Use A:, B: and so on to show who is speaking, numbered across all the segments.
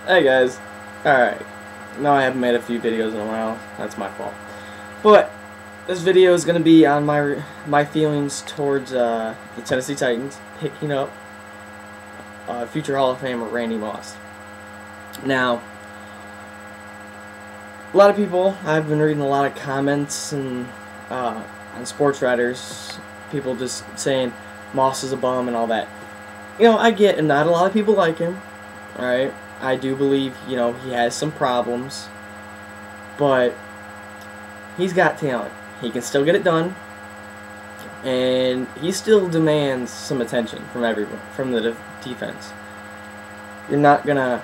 A: Hey guys. Alright. No, I haven't made a few videos in a while. That's my fault. But this video is going to be on my feelings towards the Tennessee Titans picking up future Hall of Famer Randy Moss. Now, a lot of people, I've been reading a lot of comments and on sports writers, people just saying Moss is a bum and all that. You know, I get, and not a lot of people like him. Alright, I do believe, you know, he has some problems, but he's got talent. He can still get it done, and he still demands some attention from everyone, from the defense. You're not gonna,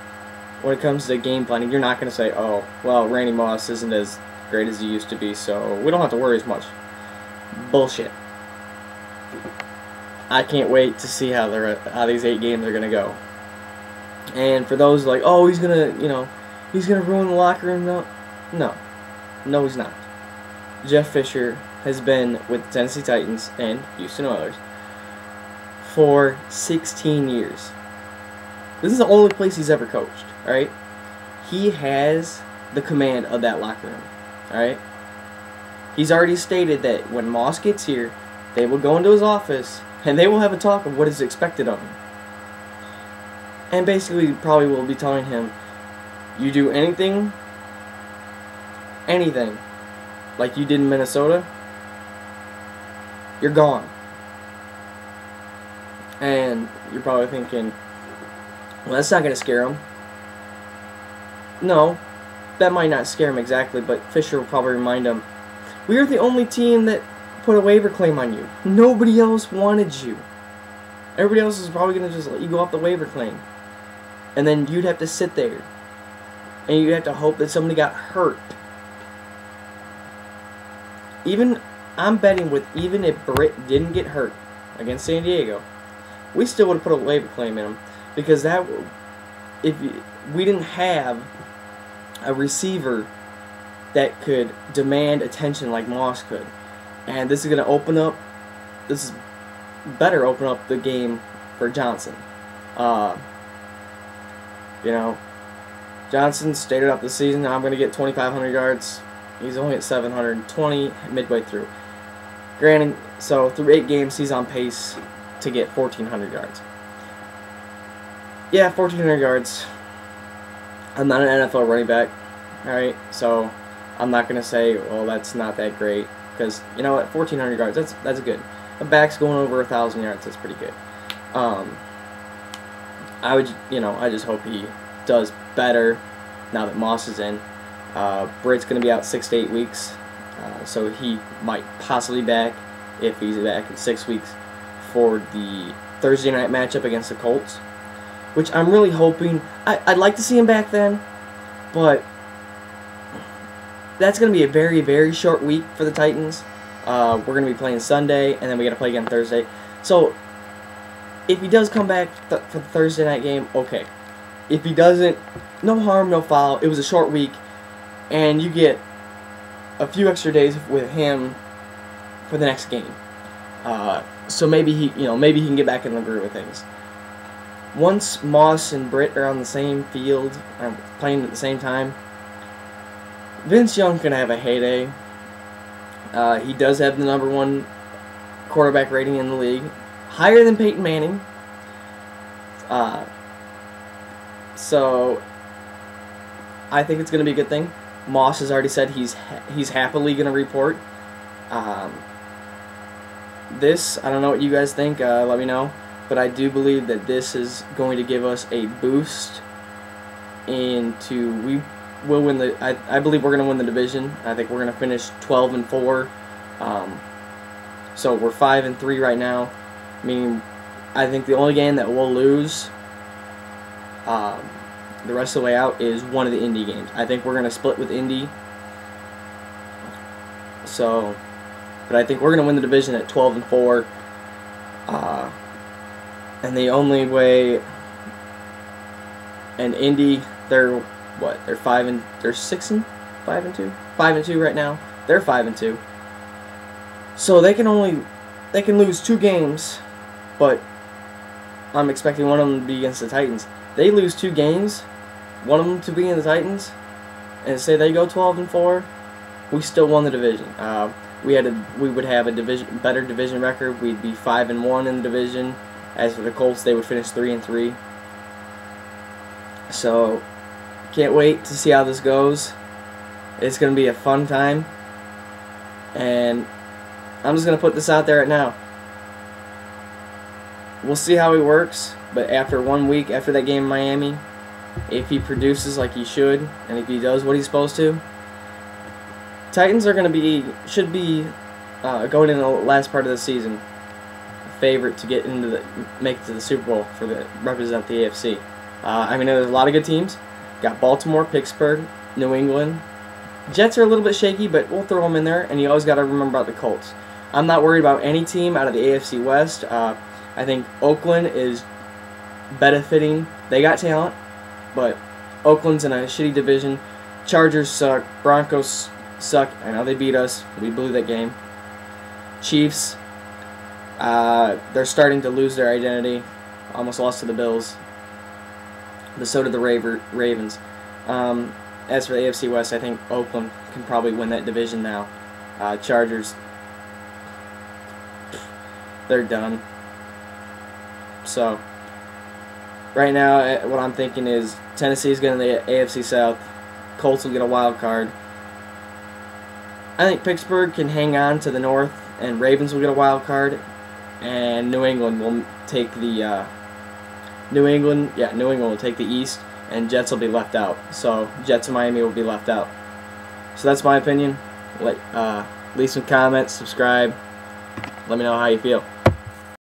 A: when it comes to game planning, you're not gonna say, oh, well, Randy Moss isn't as great as he used to be, so we don't have to worry as much. Bullshit. I can't wait to see how these 8 games are gonna go. And for those like, oh, he's gonna ruin the locker room. No, he's not. Jeff Fisher has been with the Tennessee Titans and Houston Oilers for 16 years. This is the only place he's ever coached. All right, he has the command of that locker room. All right, he's already stated that when Moss gets here, they will go into his office and they will have a talk of what is expected of him. And basically, probably will be telling him, you do anything, like you did in Minnesota, you're gone. And you're probably thinking, well, that's not going to scare him. No, that might not scare him exactly, but Fisher will probably remind him, we are the only team that put a waiver claim on you. Nobody else wanted you. Everybody else is probably going to just let you go off the waiver claim. And then you'd have to sit there. And you'd have to hope that somebody got hurt. I'm betting even if Britt didn't get hurt against San Diego, we still would have put a waiver claim in him. Because we didn't have a receiver that could demand attention like Moss could. And this is going to better open up the game for Johnson. You know, Johnson stated up the season, I'm going to get 2,500 yards. He's only at 720 midway through. Granted, so through 8 games, he's on pace to get 1,400 yards. Yeah, 1,400 yards. I'm not an NFL running back, alright? So I'm not going to say, well, that's not that great. Because, you know what, 1,400 yards, that's good. A back's going over 1,000 yards, that's pretty good. I just hope he does better now that Moss is in. Britt's going to be out 6 to 8 weeks, so he might possibly be back if he's back in 6 weeks for the Thursday night matchup against the Colts, which I'm really hoping. I'd like to see him back then, but that's going to be a very, very short week for the Titans. We're going to be playing Sunday, and then we got to play again Thursday. So if he does come back for the Thursday night game, okay. If he doesn't, no harm, no foul. It was a short week, and you get a few extra days with him for the next game. So maybe he can get back in the groove of things. Once Moss and Britt are on the same field, playing at the same time, Vince Young's gonna have a heyday. He does have the #1 quarterback rating in the league, higher than Peyton Manning. So I think it's going to be a good thing. Moss has already said he's happily going to report. I don't know what you guys think. Let me know. But I do believe that this is going to give us a boost we will win I believe we're going to win the division. I think we're going to finish 12-4. So we're 5-3 right now. Meaning, I think the only game that we'll lose the rest of the way out is one of the Indy games. I think we're going to split with Indy. So, but I think we're going to win the division at 12-4. And the only way, and Indy, they're 5-2 right now. They're 5-2. So they can lose 2 games, but I'm expecting one of them to be against the Titans. They lose 2 games, one of them to be in the Titans, and say they go 12-4, we still won the division. We would have a better division record. We'd be 5-1 in the division. As for the Colts, they would finish 3-3. So, can't wait to see how this goes. It's going to be a fun time. And I'm just going to put this out there right now. We'll see how he works, but after 1 week, after that game in Miami, if he produces like he should, and if he does what he's supposed to, Titans are going to should be going in the last part of the season, a favorite to get into make it to the Super Bowl represent the AFC. I mean, there's a lot of good teams. Got Baltimore, Pittsburgh, New England. Jets are a little bit shaky, but we'll throw them in there, and you always got to remember about the Colts. I'm not worried about any team out of the AFC West. I think Oakland is benefiting. They got talent, but Oakland's in a shitty division. Chargers suck. Broncos suck. I know they beat us. We blew that game. Chiefs, they're starting to lose their identity. Almost lost to the Bills. But so did the Ravens. As for the AFC West, I think Oakland can probably win that division now. Chargers, they're done. So, right now, what I'm thinking is Tennessee's going to the AFC South. Colts will get a wild card. I think Pittsburgh can hang on to the North, and Ravens will get a wild card. And New England will take the New England will take the East, and Jets will be left out. So Jets and Miami will be left out. So that's my opinion. Leave some comments, subscribe. Let me know how you feel.